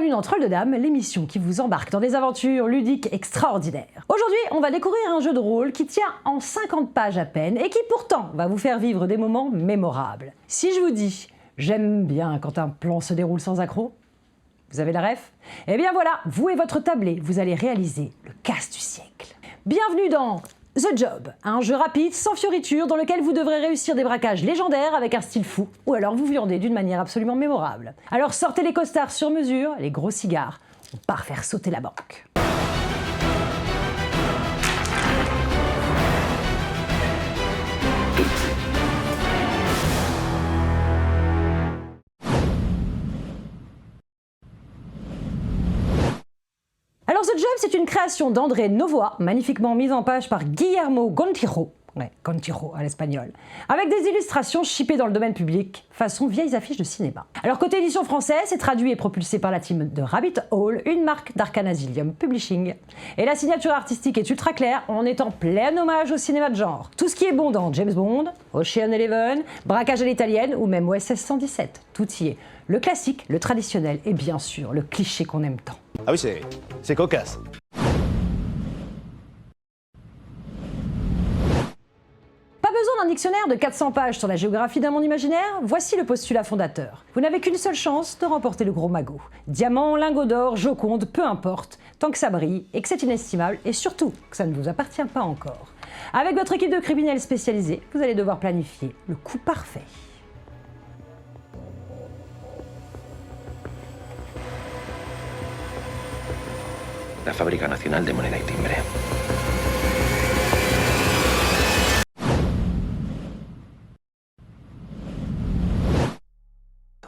bienvenue dans Trolls de Dames, l'émission qui vous embarque dans des aventures ludiques extraordinaires. Aujourd'hui, on va découvrir un jeu de rôle qui tient en 50 pages à peine et qui pourtant va vous faire vivre des moments mémorables. Si je vous dis « j'aime bien quand un plan se déroule sans accroc », vous avez la ref? Eh bien voilà, vous et votre tablé, vous allez réaliser le casse du siècle. Bienvenue dans The Job, un jeu rapide, sans fioritures, dans lequel vous devrez réussir des braquages légendaires avec un style fou, ou alors vous viandez d'une manière absolument mémorable. Alors sortez les costards sur mesure, les gros cigares, on part faire sauter la banque. Alors The Job, c'est une création d'André Novoa, magnifiquement mise en page par Guillermo Gontijo, Gontijo à l'espagnol, avec des illustrations shippées dans le domaine public, façon vieilles affiches de cinéma. Alors côté édition française, c'est traduit et propulsé par la team de Rabbit Hole, une marque d'Arcanasilium Publishing. Et la signature artistique est ultra claire, on est en plein hommage au cinéma de genre. Tout ce qui est bon dans James Bond, Ocean Eleven, Braquage à l'italienne ou même OSS 117, tout y est. Le classique, le traditionnel et bien sûr le cliché qu'on aime tant. Ah oui, c'est cocasse. Pas besoin d'un dictionnaire de 400 pages sur la géographie d'un monde imaginaire, voici le postulat fondateur. Vous n'avez qu'une seule chance de remporter le gros magot. Diamant, lingot d'or, joconde, peu importe, tant que ça brille et que c'est inestimable et surtout que ça ne vous appartient pas encore. Avec votre équipe de criminels spécialisés, vous allez devoir planifier le coup parfait. La Fábrica Nacional de Moneda y Timbre.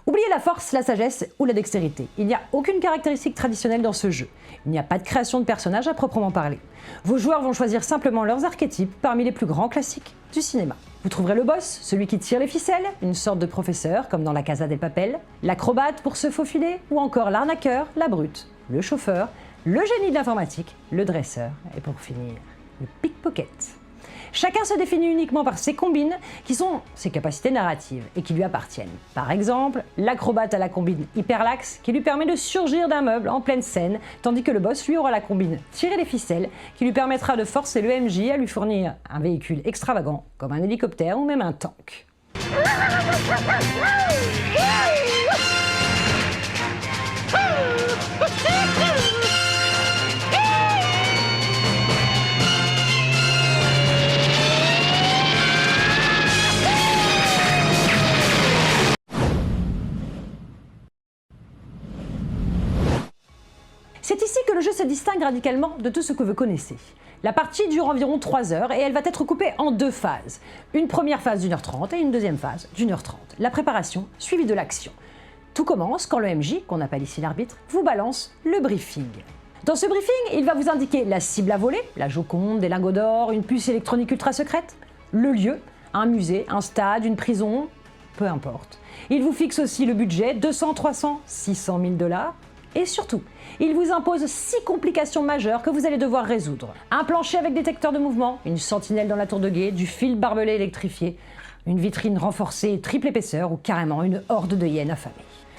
Oubliez la force, la sagesse ou la dextérité. Il n'y a aucune caractéristique traditionnelle dans ce jeu. Il n'y a pas de création de personnages à proprement parler. Vos joueurs vont choisir simplement leurs archétypes parmi les plus grands classiques du cinéma. Vous trouverez le boss, celui qui tire les ficelles, une sorte de professeur comme dans la Casa del Papel, l'acrobate pour se faufiler ou encore l'arnaqueur, la brute, le chauffeur, le génie de l'informatique, le dresseur et pour finir, le pickpocket. Chacun se définit uniquement par ses combines qui sont ses capacités narratives et qui lui appartiennent. Par exemple, l'acrobate a la combine hyperlaxe qui lui permet de surgir d'un meuble en pleine scène, tandis que le boss lui aura la combine tirer les ficelles qui lui permettra de forcer le MJ à lui fournir un véhicule extravagant comme un hélicoptère ou même un tank. C'est ici que le jeu se distingue radicalement de tout ce que vous connaissez. La partie dure environ 3 heures et elle va être coupée en 2 phases. Une première phase d'1h30 et une deuxième phase d'1h30. La préparation suivie de l'action. Tout commence quand le MJ, qu'on appelle ici l'arbitre, vous balance le briefing. Dans ce briefing, il va vous indiquer la cible à voler, la Joconde, des lingots d'or, une puce électronique ultra secrète, le lieu, un musée, un stade, une prison, peu importe. Il vous fixe aussi le budget, 200, 300, 600 000 $. Et surtout, il vous impose 6 complications majeures que vous allez devoir résoudre. Un plancher avec détecteur de mouvement, une sentinelle dans la tour de guet, du fil barbelé électrifié, une vitrine renforcée triple épaisseur ou carrément une horde de hyènes affamées.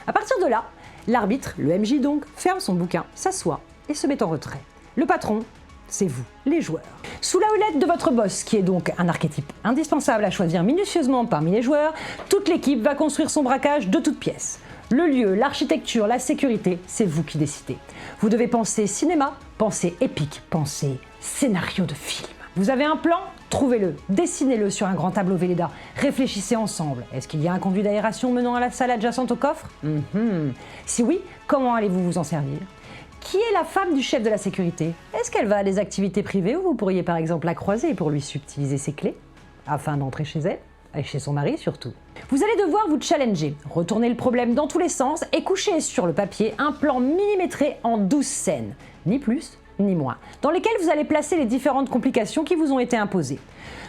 À partir de là, l'arbitre, le MJ donc, ferme son bouquin, s'assoit et se met en retrait. Le patron, c'est vous, les joueurs. Sous la houlette de votre boss, qui est donc un archétype indispensable à choisir minutieusement parmi les joueurs, toute l'équipe va construire son braquage de toutes pièces. Le lieu, l'architecture, la sécurité, c'est vous qui décidez. Vous devez penser cinéma, penser épique, penser scénario de film. Vous avez un plan? Trouvez-le, dessinez-le sur un grand tableau Velleda, réfléchissez ensemble. Est-ce qu'il y a un conduit d'aération menant à la salle adjacente au coffre? Si oui, comment allez-vous vous en servir? Qui est la femme du chef de la sécurité? Est-ce qu'elle va à des activités privées où vous pourriez par exemple la croiser pour lui subtiliser ses clés afin d'entrer chez elle? Et chez son mari surtout. Vous allez devoir vous challenger, retourner le problème dans tous les sens et coucher sur le papier un plan millimétré en 12 scènes, ni plus ni moins, dans lesquelles vous allez placer les différentes complications qui vous ont été imposées.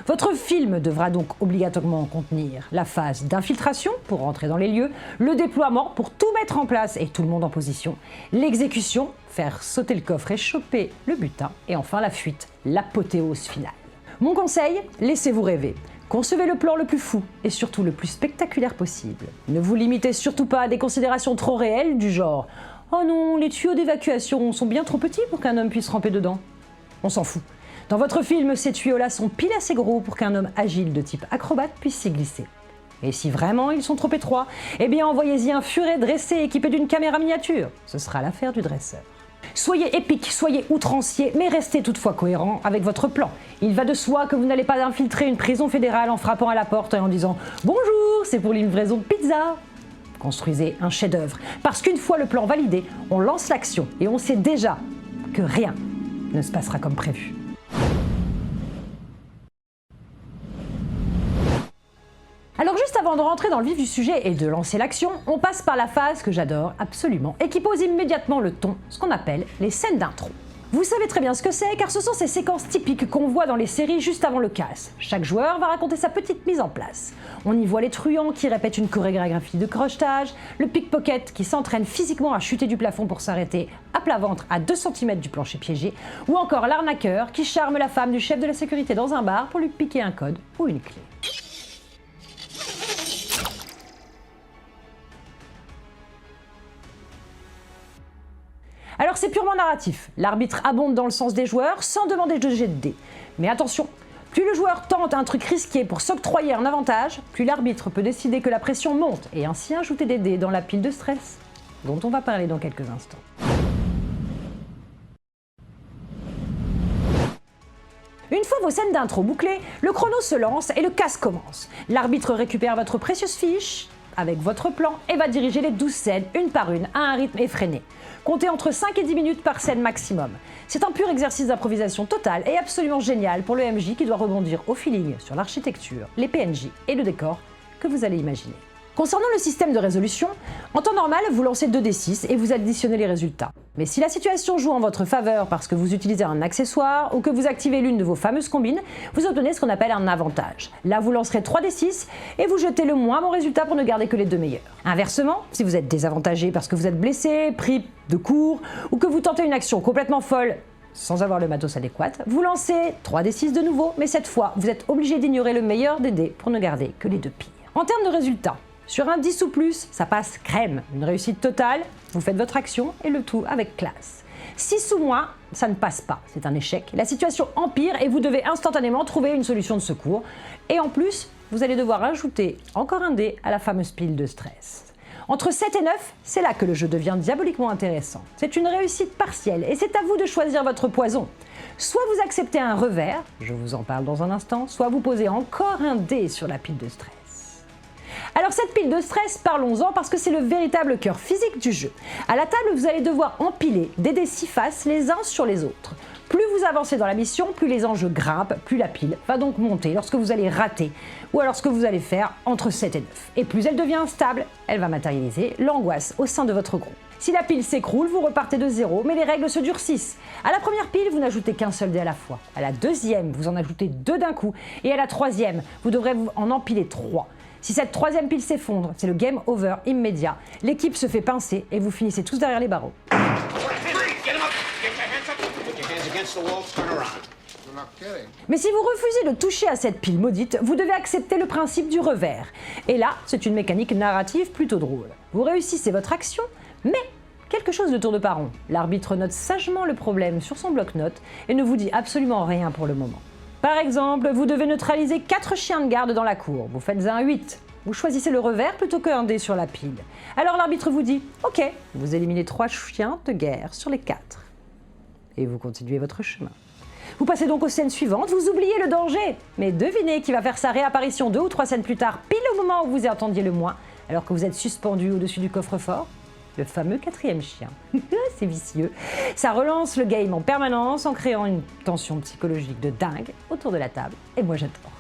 Votre film devra donc obligatoirement contenir la phase d'infiltration pour rentrer dans les lieux, le déploiement pour tout mettre en place et tout le monde en position, l'exécution, faire sauter le coffre et choper le butin, et enfin la fuite, l'apothéose finale. Mon conseil, laissez-vous rêver. Concevez le plan le plus fou et surtout le plus spectaculaire possible. Ne vous limitez surtout pas à des considérations trop réelles du genre Oh non, les tuyaux d'évacuation sont bien trop petits pour qu'un homme puisse ramper dedans. On s'en fout. Dans votre film, ces tuyaux-là sont pile assez gros pour qu'un homme agile de type acrobate puisse s'y glisser. Et si vraiment ils sont trop étroits, eh bien envoyez-y un furet dressé équipé d'une caméra miniature. Ce sera l'affaire du dresseur. Soyez épique, soyez outrancier, mais restez toutefois cohérent avec votre plan. Il va de soi que vous n'allez pas infiltrer une prison fédérale en frappant à la porte et en disant « Bonjour, c'est pour livraison de pizza !» Construisez un chef-d'œuvre, parce qu'une fois le plan validé, on lance l'action et on sait déjà que rien ne se passera comme prévu. Alors juste avant de rentrer dans le vif du sujet et de lancer l'action, on passe par la phase que j'adore absolument et qui pose immédiatement le ton, ce qu'on appelle les scènes d'intro. Vous savez très bien ce que c'est car ce sont ces séquences typiques qu'on voit dans les séries juste avant le casse. Chaque joueur va raconter sa petite mise en place. On y voit les truands qui répètent une chorégraphie de crochetage, le pickpocket qui s'entraîne physiquement à chuter du plafond pour s'arrêter à plat ventre à 2 cm du plancher piégé, ou encore l'arnaqueur qui charme la femme du chef de la sécurité dans un bar pour lui piquer un code ou une clé. Alors c'est purement narratif, l'arbitre abonde dans le sens des joueurs sans demander de jet de dés. Mais attention, plus le joueur tente un truc risqué pour s'octroyer un avantage, plus l'arbitre peut décider que la pression monte et ainsi ajouter des dés dans la pile de stress, dont on va parler dans quelques instants. Une fois vos scènes d'intro bouclées, le chrono se lance et le casse commence. L'arbitre récupère votre précieuse fiche avec votre plan et va diriger les 12 scènes une par une à un rythme effréné. Comptez entre 5 et 10 minutes par scène maximum. C'est un pur exercice d'improvisation totale et absolument génial pour le MJ qui doit rebondir au feeling sur l'architecture, les PNJ et le décor que vous allez imaginer. Concernant le système de résolution, en temps normal, vous lancez 2d6 et vous additionnez les résultats. Mais si la situation joue en votre faveur parce que vous utilisez un accessoire ou que vous activez l'une de vos fameuses combines, vous obtenez ce qu'on appelle un avantage. Là, vous lancerez 3d6 et vous jetez le moins bon résultat pour ne garder que les 2 meilleurs. Inversement, si vous êtes désavantagé parce que vous êtes blessé, pris de court ou que vous tentez une action complètement folle sans avoir le matos adéquat, vous lancez 3d6 de nouveau, mais cette fois, vous êtes obligé d'ignorer le meilleur des dés pour ne garder que les 2 pires. En termes de résultats, sur un 10 ou plus, ça passe crème. Une réussite totale, vous faites votre action et le tout avec classe. 6 ou moins, ça ne passe pas, c'est un échec. La situation empire et vous devez instantanément trouver une solution de secours. Et en plus, vous allez devoir ajouter encore un dé à la fameuse pile de stress. Entre 7 et 9, c'est là que le jeu devient diaboliquement intéressant. C'est une réussite partielle et c'est à vous de choisir votre poison. Soit vous acceptez un revers, je vous en parle dans un instant, soit vous posez encore un dé sur la pile de stress. Alors cette pile de stress, parlons-en parce que c'est le véritable cœur physique du jeu. À la table, vous allez devoir empiler des dés 6 faces les uns sur les autres. Plus vous avancez dans la mission, plus les enjeux grimpent, plus la pile va donc monter lorsque vous allez rater ou alors ce que vous allez faire entre 7 et 9. Et plus elle devient instable, elle va matérialiser l'angoisse au sein de votre groupe. Si la pile s'écroule, vous repartez de zéro, mais les règles se durcissent. À la première pile, vous n'ajoutez qu'un seul dé à la fois. À la deuxième, vous en ajoutez 2 d'un coup. Et à la troisième, vous devrez en empiler 3. Si cette troisième pile s'effondre, c'est le game over immédiat. L'équipe se fait pincer et vous finissez tous derrière les barreaux. Mais si vous refusez de toucher à cette pile maudite, vous devez accepter le principe du revers. Et là, c'est une mécanique narrative plutôt drôle. Vous réussissez votre action, mais quelque chose ne tourne pas rond. L'arbitre note sagement le problème sur son bloc-notes et ne vous dit absolument rien pour le moment. Par exemple, vous devez neutraliser 4 chiens de garde dans la cour. Vous faites un 8. Vous choisissez le revers plutôt qu'un dé sur la pile. Alors l'arbitre vous dit « Ok, vous éliminez 3 chiens de guerre sur les 4. » Et vous continuez votre chemin. Vous passez donc aux scènes suivantes, vous oubliez le danger. Mais devinez qui va faire sa réapparition 2 ou 3 scènes plus tard, pile au moment où vous y attendiez le moins, alors que vous êtes suspendu au-dessus du coffre-fort. Le fameux 4e chien. C'est vicieux. Ça relance le game en permanence en créant une tension psychologique de dingue autour de la table. Et moi j'adore.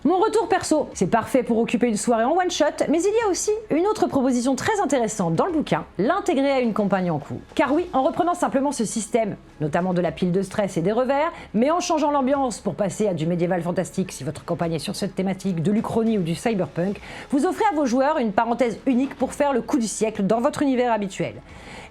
Mon retour perso, c'est parfait pour occuper une soirée en one shot, mais il y a aussi une autre proposition très intéressante dans le bouquin, l'intégrer à une campagne en cours. Car oui, en reprenant simplement ce système, notamment de la pile de stress et des revers, mais en changeant l'ambiance pour passer à du médiéval fantastique si votre campagne est sur cette thématique, de l'Uchronie ou du cyberpunk, vous offrez à vos joueurs une parenthèse unique pour faire le coup du siècle dans votre univers habituel.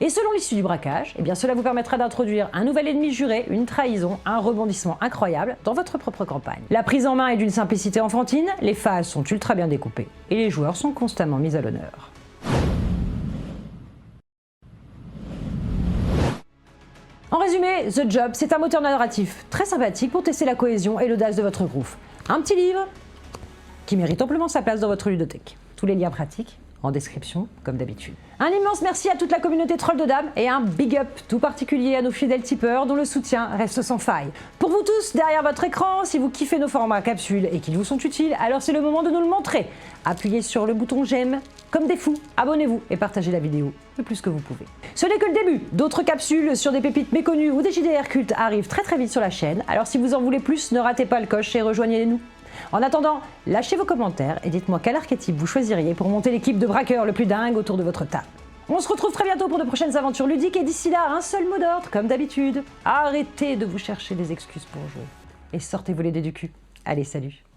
Et selon l'issue du braquage, eh bien cela vous permettra d'introduire un nouvel ennemi juré, une trahison, un rebondissement incroyable dans votre propre campagne. La prise en main est d'une simplicité enfantine, les phases sont ultra bien découpées et les joueurs sont constamment mis à l'honneur. En résumé, The Job, c'est un moteur narratif très sympathique pour tester la cohésion et l'audace de votre groupe. Un petit livre qui mérite amplement sa place dans votre ludothèque. Tous les liens pratiques en description, comme d'habitude. Un immense merci à toute la communauté Troll de Dames et un big up tout particulier à nos fidèles tipeurs dont le soutien reste sans faille. Pour vous tous derrière votre écran, si vous kiffez nos formats capsules et qu'ils vous sont utiles, alors c'est le moment de nous le montrer. Appuyez sur le bouton j'aime, comme des fous, abonnez-vous et partagez la vidéo le plus que vous pouvez. Ce n'est que le début, d'autres capsules sur des pépites méconnues ou des JDR cultes arrivent très vite sur la chaîne, alors si vous en voulez plus, ne ratez pas le coche et rejoignez-nous. En attendant, lâchez vos commentaires et dites-moi quel archétype vous choisiriez pour monter l'équipe de braqueurs le plus dingue autour de votre table. On se retrouve très bientôt pour de prochaines aventures ludiques et d'ici là, un seul mot d'ordre, comme d'habitude. Arrêtez de vous chercher des excuses pour jouer et sortez vos les dés du cul. Allez, salut!